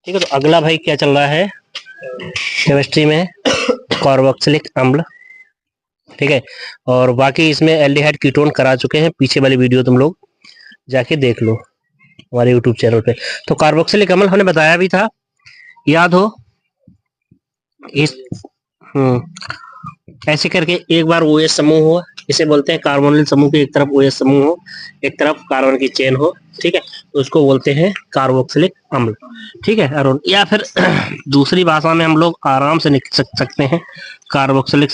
ठीक है, तो अगला भाई क्या चल रहा है केमिस्ट्री में, कार्बोक्सिलिक अम्ल। ठीक है, और बाकी इसमें एल्डिहाइड कीटोन करा चुके हैं, पीछे वाली वीडियो तुम लोग जाके देख लो हमारे यूट्यूब चैनल पे। तो कार्बोक्सिलिक अम्ल हमने बताया भी था, याद हो इस ऐसे करके एक बार OH समूह हो, इसे बोलते हैं कार्बोनिल समूह के एक तरफ OH समूह हो, एक तरफ कार्बन की चेन हो, ठीक है, तो उसको बोलते हैं कार्बोक्सिलिक अम्ल। ठीक है अरुण, या फिर दूसरी भाषा में हम लोग आराम से लिख सकते हैं कार्बोक्सिलिक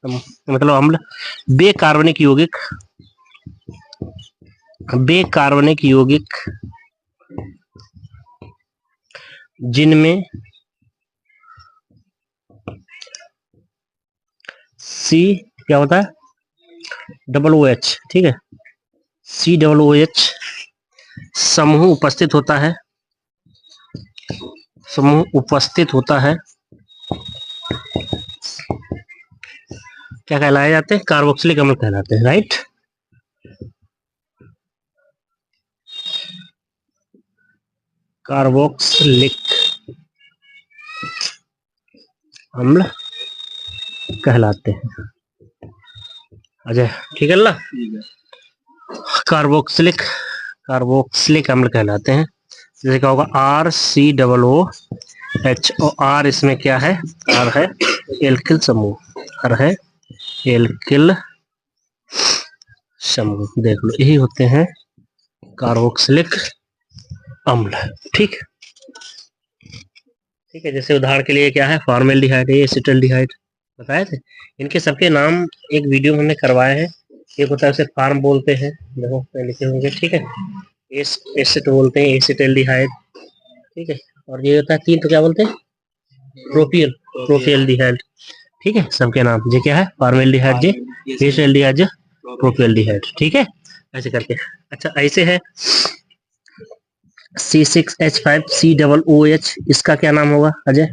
मतलब अम्ल बेकार्बनिक यौगिक जिनमें C क्या होता है, OOH। ठीक है, COOH समूह उपस्थित होता है, क्या कहलाए जाते हैं, कार्बोक्सिलिक अम्ल कहलाते हैं, राइट। कार्बोक्सिलिक अम्ल कहलाते हैं। अजय ठीक है ना, कार्बोक्सिलिक अम्ल कहलाते हैं। जैसे क्या होगा, RCOOH, और R इसमें क्या है, R है एल्किल समूह, देख लो यही होते हैं कार्बोक्सिलिक अम्ल। ठीक है, जैसे उदाहरण के लिए क्या है, फॉर्मेल्डिहाइड, एसिटल्डिहाइड बताए थे, इनके सबके नाम एक वीडियो में हमने करवाए हैं। एक होता है उसे फार्म बोलते हैं, देखो लिखे होंगे, ठीक है, एसिट बोलते हैं, एसिटल्डिहाइड, ठीक है, और ये होता है तीन तो क्या बोलते हैं, प्रोपियल्डिहाइड। ठीक है, सबके नाम ये क्या है, फॉर्मेल्डिहाइड जी, एसिटल्डिहाइड जी, प्रोपियल्डिहाइड। ठीक है, ऐसे करके। अच्छा ऐसे है C6H5COOH, इसका क्या नाम होगा अजय?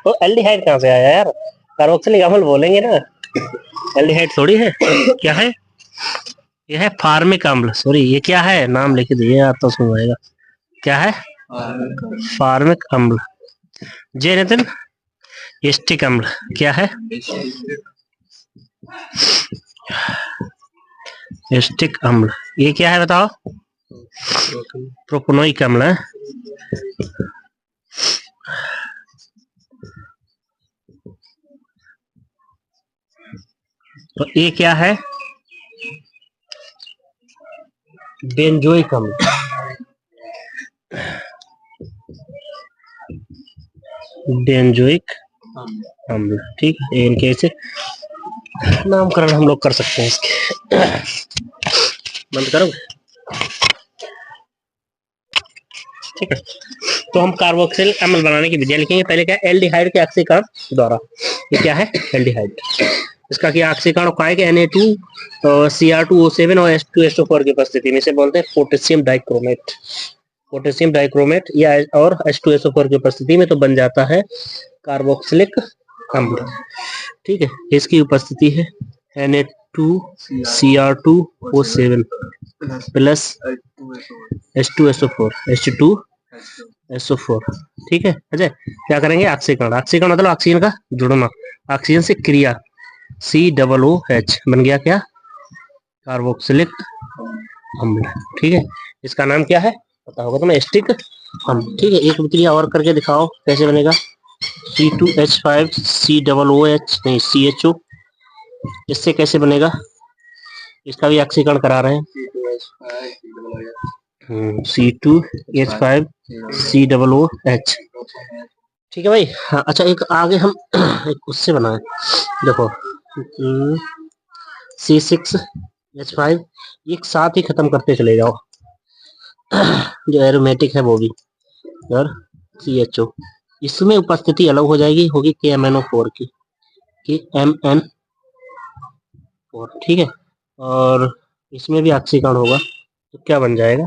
तो एल्डिहाइड कहाँ से आया यार, कार्बोक्सिलिक अम्ल बोलेंगे ना, एल्डिहाइड थोड़ी है। क्या है, यह है फार्मिक अम्ल, सॉरी ये क्या है, नाम लिख दिए आप तो सुनाएगा, क्या है, फार्मिक अम्ल। जे नितिन, एस्टिक अम्ल, क्या है, एस्टिक अम्ल। ये क्या है बताओ, प्रोपेनोइक अम्ल है। तो ये क्या है, बेंजोइक अम्ल। बेंजोइक अम्ल, ठीक है, इनके ऐसे नामकरण हम लोग कर सकते हैं इसके। बंद करोगे, ठीक है। तो हम कार्बोक्सिलिक अम्ल बनाने की विधियां लिखेंगे। पहले क्या, एल्डिहाइड के ऑक्सीकरण द्वारा, ये क्या है, एल्डिहाइड, इसका क्या ऑक्सीकरण काय के Na2Cr2O7 और H2SO4 की उपस्थिति में, इसे बोलते हैं पोटेशियम डाइक्रोमेट या और H2SO4 की उपस्थिति में तो बन जाता है कार्बोक्सिलिक अम्ल। ठीक है, इसकी उपस्थिति है Na2Cr2O7 प्लस H2SO4। ठीक है अजय, क्या करेंगे, ऑक्सीकरण मतलब ऑक्सीजन का जुड़ना, ऑक्सीजन से क्रिया, COOH बन गया क्या, कार्बोक्सिलिक अम्ल। ठीक है, इसका नाम क्या है पता होगा तुम्हें, एस्टिक अम्ल। ठीक है, एक क्रिया और करके दिखाओ कैसे बनेगा, C2H5COOH नहीं CHO, इससे कैसे बनेगा, इसका भी ऑक्सीकरण करा रहे हैं, C2H5COOH। ठीक है भाई, हाँ, अच्छा एक आगे हम एक उससे बनाए, देखो C6H5, एक साथ ही खत्म करते चले जाओ, जो एरोमेटिक है वो भी, और CHO, इसमें उपस्थिति अलग हो जाएगी, होगी KMnO4 की, KMnO4। ठीक है, और इसमें भी ऑक्सीकरण होगा, तो क्या बन जाएगा,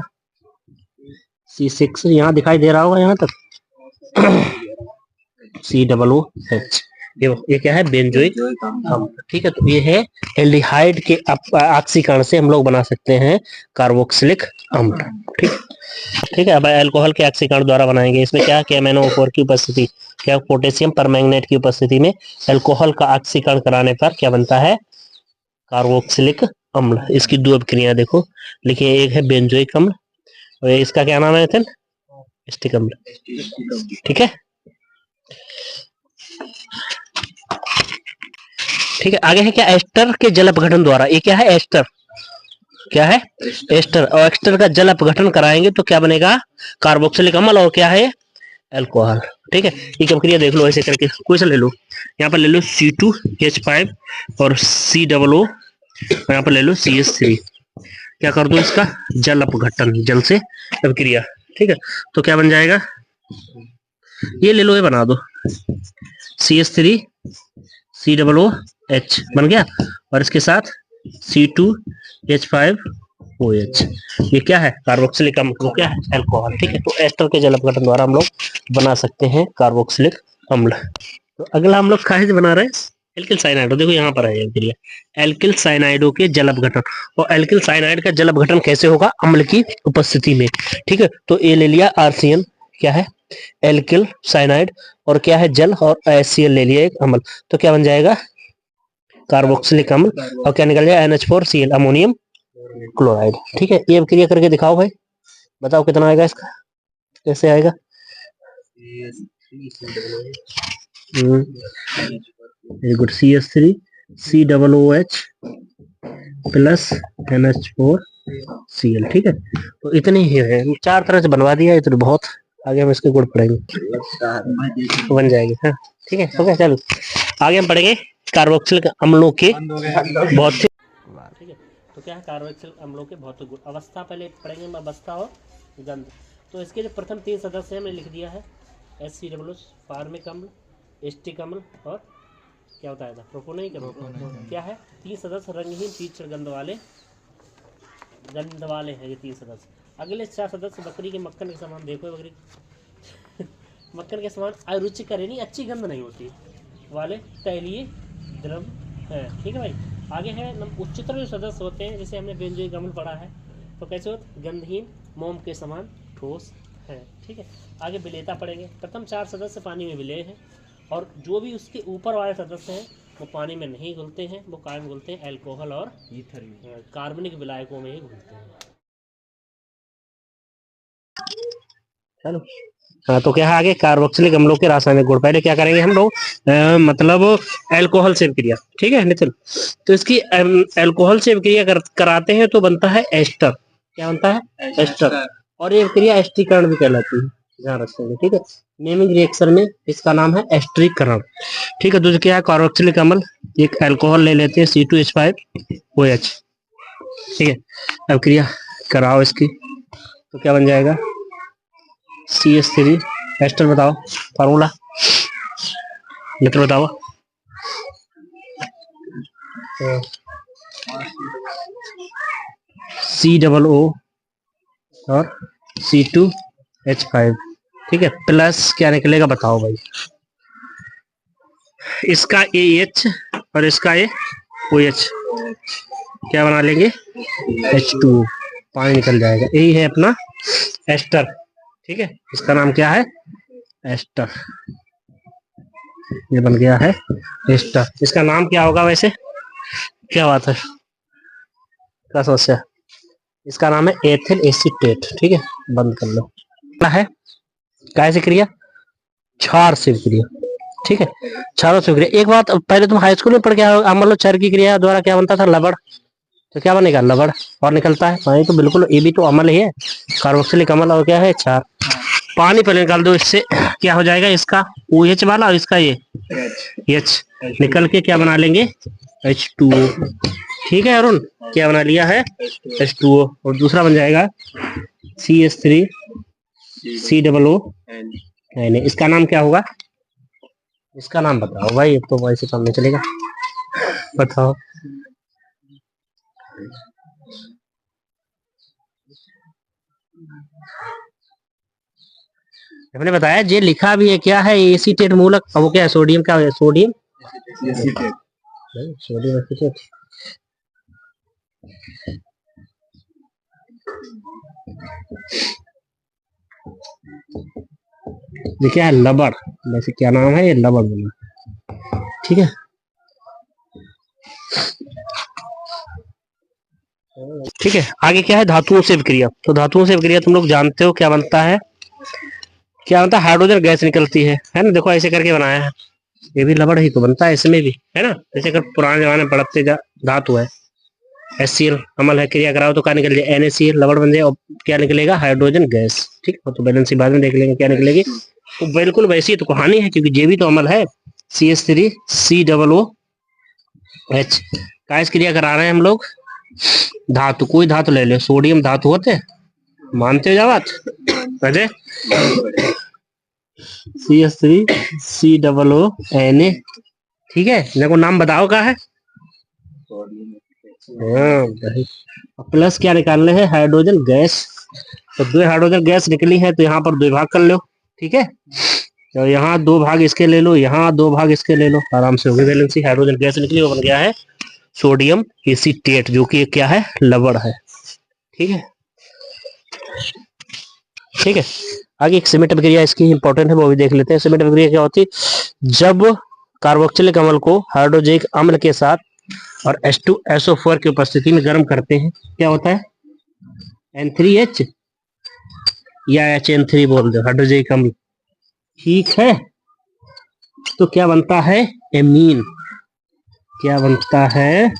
C6, यहाँ दिखाई दे रहा होगा यहाँ तक, COOH, ये क्या है, बेंजोइक अम्ल। ठीक है, तो ये है एल्डिहाइड के ऑक्सीकरण से हम लोग बना सकते हैं कार्बोक्सिलिक अम्ल। ठीक, ठीक है। अब अल्कोहल के ऑक्सीकरण द्वारा बनाएंगे। इसमें क्या है, MnO4 की उपस्थिति, क्या पोटेशियम परमैंगनेट की उपस्थिति में अल्कोहल का ऑक्सीकरण कराने पर क्या बनता है, कार्बोक्सिलिक अम्ल। इसकी दो अभिक्रियाएं देखो लिखिए, एक है बेंजोइक अम्ल और इसका क्या नाम है मिथेन, एस्टिक अम्ल। ठीक है, ठीक है। आगे है क्या, एस्टर के जल अपघटन द्वारा। ये क्या है, एस्टर, क्या है, एस्टर। और एस्टर का जल अपघटन कराएंगे तो क्या बनेगा, कार्बोक्सिलिक अम्ल और क्या है, अल्कोहल। ठीक है, ये प्रक्रिया देख लो ऐसे करके, कोई सा ले लो, यहाँ पर ले लो C2H5 और COO, यहाँ पर ले लो CH3। क्या कर दो, इसका जल अपघटन, जल से अभिक्रिया। ठीक है, तो क्या बन जाएगा, ये ले लो, ये बना दो, CH3 COOH बन गया, और इसके साथ C2H5OH। ये क्या है, कार्बोक्सिलिक अम्ल, वो क्या है, अल्कोहल। ठीक है, तो एस्टर के जल अपघटन द्वारा हम लोग बना सकते हैं कार्बोक्सिलिक अम्ल। तो अगला हम लोग काहे से बना रहे हैं, एल्किल साइनाइड। देखो यहाँ पर है क्रिया, एल्किल साइनाइडो के जल अपघटन। और एल्किल साइनाइड का जल अपघटन कैसे होगा, अम्ल की उपस्थिति में। ठीक है, तो ये ले लिया RCN, क्या है, एल्किल साइनाइड, और क्या है, जल, और HCl ले लिया एक अम्ल, तो क्या बन जाएगा, कार्बोक्सिलिक अम्ल। और क्या निकल जाएगा, NH4Cl, अमोनियम क्लोराइड। ठीक है, ये अभिक्रिया करके दिखाओ भाई, बताओ कितना आएगा इसका, कैसे आएगा। Very good, CH3 COOH plus NH4Cl। ठीक है, तो इतने ही है, चार तरह से बनवा दिया, इतने बहुत, आगे हम इसके गुण पढ़ेंगे, बन जाएगी। हाँ ठीक है, ओके चलो आगे हम पढ़ेंगे कार्बोक्सिलिक अम्लों के भौतिक। ठीक है, तो क्या है, कार्बोक्सिलिक अम्लों के भौतिक गुण। अवस्था पहले पढ़ेंगे, अवस्था और गंध। तो इसके जो प्रथम तीन सदस्य हैं, मैंने लिख दिया है, HCOO फार्मिक अम्ल, एस्टिक अम्ल, और क्या बताया था, प्रोपोनिक अम्ल। क्या है, तीन सदस्य रंगहीन तीक्ष्ण गंध वाले हैं ये तीन सदस्य। अगले चार सदस्य बकरी के मक्खन के समान, देखो बकरी मक्खन के समान अरुचिकर, नहीं अच्छी गंध नहीं होती वाले तैलीय द्रव है। ठीक है भाई, आगे है उच्चतर जो सदस्य होते हैं, जैसे हमने बेंजोइक अम्ल पढ़ा है, तो कैसे होते, गंधहीन मोम के समान ठोस है। ठीक है, आगे विलेयता पढ़ेंगे। प्रथम चार सदस्य पानी में विलेय हैं, और जो भी उसके ऊपर वाले सदस्य हैं वो पानी में नहीं घुलते हैं, वो काय में घुलते हैं, अल्कोहल और ईथर कार्बनिक विलायकों में ही घुलते हैं। चलो हाँ, तो क्या है आगे, कार्बोक्सिलिक अम्लों के रासायनिक गुण। पहले क्या करेंगे हम लोग, मतलब अल्कोहल से अभिक्रिया। ठीक है नितिन, तो इसकी अल्कोहल से अभिक्रिया कराते हैं तो बनता है एस्टर। क्या बनता है, एस्टर। और ये अभिक्रिया एस्टीकरण भी कहलाती है, ध्यान रखेंगे। ठीक है, नेमिंग रिएक्शन में इसका नाम है एस्ट्रीकरण। ठीक है, दूसरा क्या है, कार्बोक्सिलिक अम्ल, एक अल्कोहल ले लेते हैं C2H5OH। ठीक है, अभिक्रिया कराओ इसकी, तो क्या बन जाएगा, CH3, एस्टर बताओ फार्मूला, मित्र बताओ। COO और C2H5। ठीक है, प्लस क्या निकलेगा बताओ भाई, इसका AH और इसका OH, क्या बना लेंगे, H2O, पानी निकल जाएगा, यही है अपना एस्टर। ठीक है, इसका नाम क्या है, एस्टर। ये बन गया है एस्टर। इसका नाम क्या होगा वैसे, क्या बात है, क्या समस्या, इसका नाम है एथिल एसीटेट। ठीक है, बंद कर लो। क्या है, काय से क्रिया, क्षार से क्रिया। ठीक है, क्षारों से क्रिया। एक बात पहले तुम हाई स्कूल में पढ़ के आओ, अम्ल क्षार की क्रिया द्वारा क्या बनता था, लवण। तो क्या बनेगा, लवण, और निकलता है पानी, तो बिल्कुल ये भी तो अम्ल ही है, कार्बोक्सिलिक अम्ल, और क्या है, क्षार। पानी पहले निकाल दो, इससे क्या हो जाएगा, इसका OH वाला और इसका ये H निकल के क्या बना लेंगे, H2O। ठीक है अरुण, क्या बना लिया है, H2O। और दूसरा बन जाएगा CH3 COO। इसका नाम क्या होगा, इसका नाम बताओ भाई, अब तो वैसे काम नहीं चलेगा, बताओ। हमने बताया, ये लिखा भी है, क्या है, एसीटेट मूलक, अब वो क्या है, सोडियम, क्या है, सोडियम सोडियम एसीटेट। ये क्या है? लबड़। वैसे क्या नाम है? ये लबड़ बना। ठीक है, ठीक है। आगे क्या है? धातुओं से विक्रिया। तो धातुओं से विक्रिया तुम लोग जानते हो क्या बनता है? क्या बनता है? हाइड्रोजन गैस निकलती है ना? देखो ऐसे करके बनाया है, ये भी लबड़ ही तो बनता है इसमें भी, है ना? जैसे अगर पुराने जमाने में बढ़ते धातु है, HCl अमल है, क्रिया कराओ तो क्या निकल जाए? NaCl, लबड़ बन जाए, और क्या निकलेगा? Hydrogen gas. ठीक है, तो बैलेंस बाद में देख लेंगे क्या निकलेगी। तो बिल्कुल वैसी तो कहानी है, क्योंकि ये भी तो अमल है, CH3COOH का इस क्रिया करा रहे हैं हम लोग। धातु, कोई धातु ले लो, सोडियम धातु होते, मानते हो जा बात? अजय, CH3COONA। ठीक है, देखो नाम बताओ क्या है? हाँ, प्लस क्या निकालने हैं? Hydrogen gas. तो 2 हाइड्रोजन गैस निकली है, तो यहाँ पर 2 भाग कर लो। ठीक है, तो यहाँ 2 भाग इसके ले लो, यहाँ 2 भाग इसके ले लो, आराम से होगी बैलेंसी। हाइड्रोजन गैस निकली, वो बन गया है सोडियम एसीटेट, जो कि क्या है? लवण है। ठीक है, ठीक है। आगे एक सिमेट प्रक्रिया इसकी इंपॉर्टेंट है, वो भी देख लेते हैं। सिमेट प्रक्रिया क्या होती है? जब कार्बोक्सिलिक अम्ल को हाइड्रोजनिक अम्ल के साथ और H2SO4 की उपस्थिति में गर्म करते हैं, क्या होता है? N3H या HN3 बोल दो, हाइड्रोजनिक अम्ल। ठीक है, तो क्या बनता है? एमीन। क्या बनता है?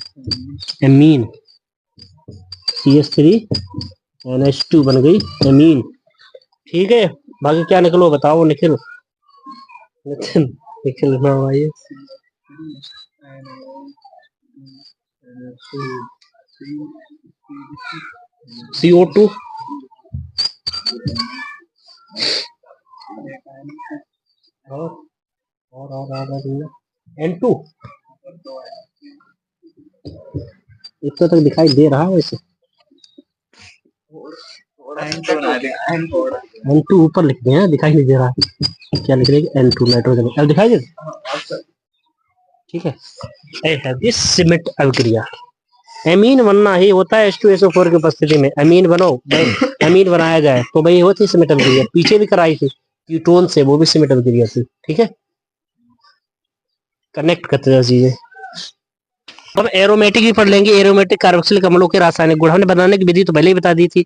एमीन। CH3NH2 बन गई एमीन। ठीक है, बाकी क्या निकलो बताओ निखिल। निखिल, निखिल ना भाई, CO2 और N2 इतना तक दिखाई दे रहा है वैसे। N2 ऊपर लिख दिए हैं, दिखाई नहीं दे रहा। क्या लिख रहे हैं? N2 nitrogen. अब दिखाई दे? ठीक है, सिमेट अभिक्रिया। एमीन बनना ही होता है H2SO4 की उपस्थिति में। अमीन बनो, अमीन बनाया जाए तो भाई होती सिमेट अभिक्रिया। पीछे भी कराई थी कीटोन से, वो भी सिमेट अभिक्रिया थी। ठीक है, कनेक्ट करते हैं चीजें। अब एरोमेटिक भी पढ़ लेंगे। एरोमेटिक कार्बोक्सिलिक अम्लों के रासायनिक गुण हमने बनाने की विधि तो पहले ही बता दी थी।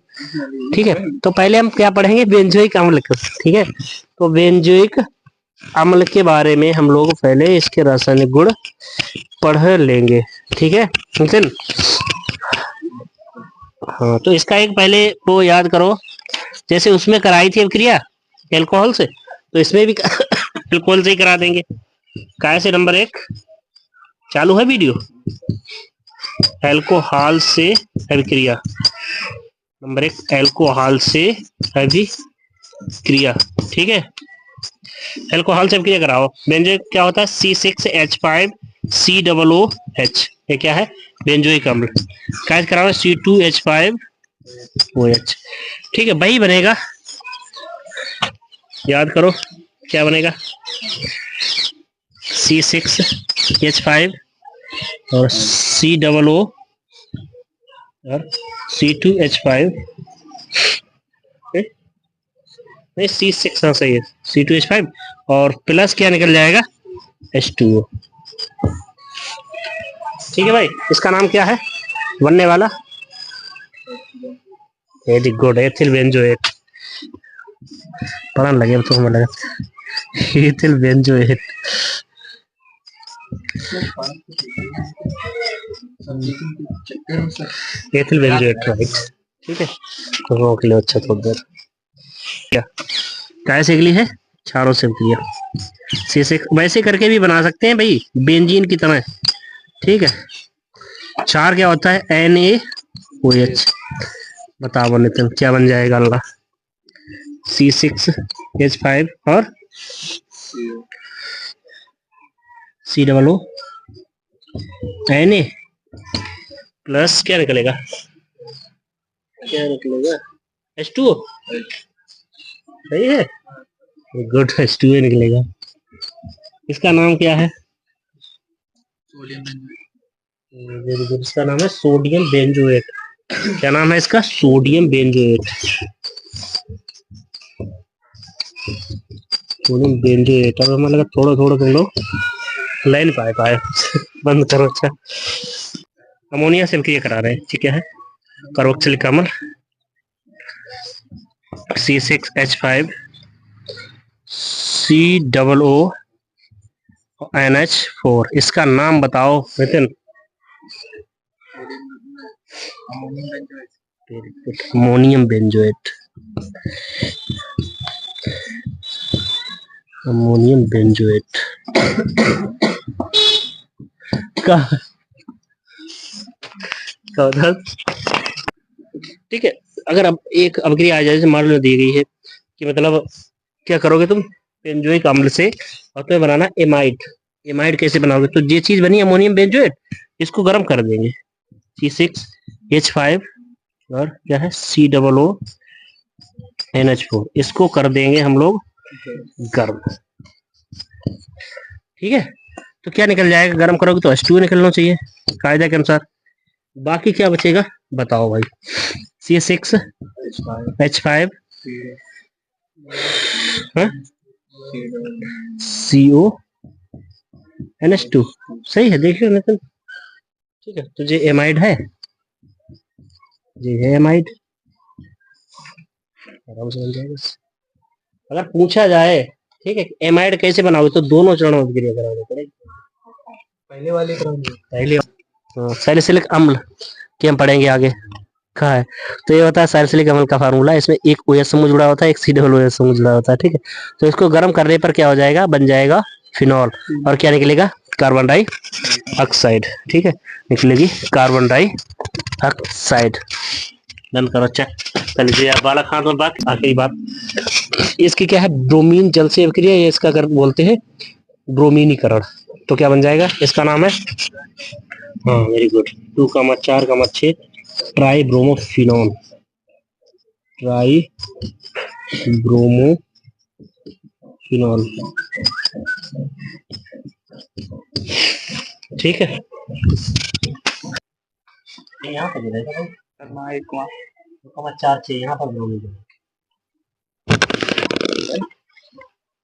ठीक है, तो पहले हम क्या पढ़ेंगे? बेंजोइक अम्ल। ठीक है, तो बेंजोइक अम्ल के बारे में हम लोग पहले इसके रासायनिक गुण पढ़ लेंगे। ठीक है नितिन? हाँ, तो इसका एक पहले वो याद करो, जैसे उसमें कराई थी अभिक्रिया एल्कोहल से, तो इसमें भी एल्कोहल से ही करा देंगे। काय से? नंबर 1 चालू है वीडियो। एल्कोहल से अभिक्रिया, नंबर 1 एल्कोहल से अभिक्रिया। ठीक है, एल्कोहल से अभिक्रिया कराओ। बेंजोइक क्या होता है? C6H5COOH। ये क्या है? बेंजोइक अम्ल। क्या कराओ? C2H5OH। ठीक है, वही बनेगा, याद करो क्या बनेगा? C6H5 और COO और C2H5। नहीं, C6 हाँ सही है, C2H5 और प्लस क्या निकल जाएगा? H2O। ठीक है भाई, इसका नाम क्या है बनने वाला? Very good, ethyl benzoate. पढ़ने लगे तो हमें लगा ethyl benzoate. Ethyl benzoate, right. ठीक है, तो के लिए अच्छा तो उधर क्या कैसे के लिए है? चारों से किया। से वैसे करके भी बना सकते हैं भाई, बेंजीन की तरह। ठीक है, चार क्या होता है? NaOH। बताओ नितिन क्या बन जाएगा? अल्लाह, C6H5 और COO Na प्लस क्या निकलेगा? क्या निकलेगा? H2O। सही है, गुड, H2O निकलेगा। इसका नाम क्या है? इसका नाम है सोडियम बेंजोएट। क्या नाम है इसका? Sodium benzoate. Ammonium benzoate. अब हमें लगा थोड़ा थोड़ा तुम लोग लाइन पाए बंद करो। अच्छा, अमोनिया से हम क्रिया करा रहे हैं, ठीक है। कार्बोक्सिलिक अम्ल C6H5 COO NH4, इसका नाम बताओ Nitin. Ammonium benzoate. Ammonium benzoate का ठीक है। अगर अब एक अवक्रिया आ जाए, जैसे मान लो दी गई है कि मतलब क्या करोगे तुम बेंजोइक अम्ल से, और तुम्हें बनाना एमाइड। एमाइड कैसे बनाओगे? तो ये चीज बनी अमोनियम बेंजोएट, इसको गर्म कर देंगे। C6H5 और क्या है COO इसको कर देंगे हम लोग गर्म, ठीक है। तो क्या निकल जाएगा? गर्म करोगे तो H2 निकलना चाहिए कायदे के अनुसार। बाकी क्या बचेगा बताओ भाई। C6H5 CONH2 सही है, देख लो नितिन, ठीक है। तो ये एमाइड है, ये है एमाइड, आराम से बन जाएगा। अगर पूछा जाए ठीक है एमाइड कैसे बनाओगे, तो दोनों चरणों में क्रिया करानी पड़ेगी। पहले सैलिसिलिक अम्ल के हम पढ़ेंगे आगे कहा है। तो ये होता है सैलिसिलिक अम्ल का फार्मूला, इसमें एक OH समूह जुड़ा होता है, एक COOH समूह जुड़ा होता है, ठीक है। तो इसको गर्म करने पर क्या हो जाएगा? बन जाएगा फिनॉल, और क्या निकलेगा? कार्बन डाई ऑक्साइड, ठीक है। निकलेगी कार्बन डाई ऑक्साइड। बंद करो चेक। चलिए जी, आप वाला खान और बात आखिरी बात, इसकी क्या है? ब्रोमीन जल से अभिक्रिया, ये इसका अगर बोलते हैं ब्रोमीनीकरण। तो क्या बन जाएगा? इसका नाम है, हाँ very good, 2,4,6 tri bromophenol. Tri bromophenol, ठीक है। यहाँ पर करना है 2,4,6 यहाँ पर ब्रोमीन,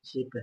ठीक है।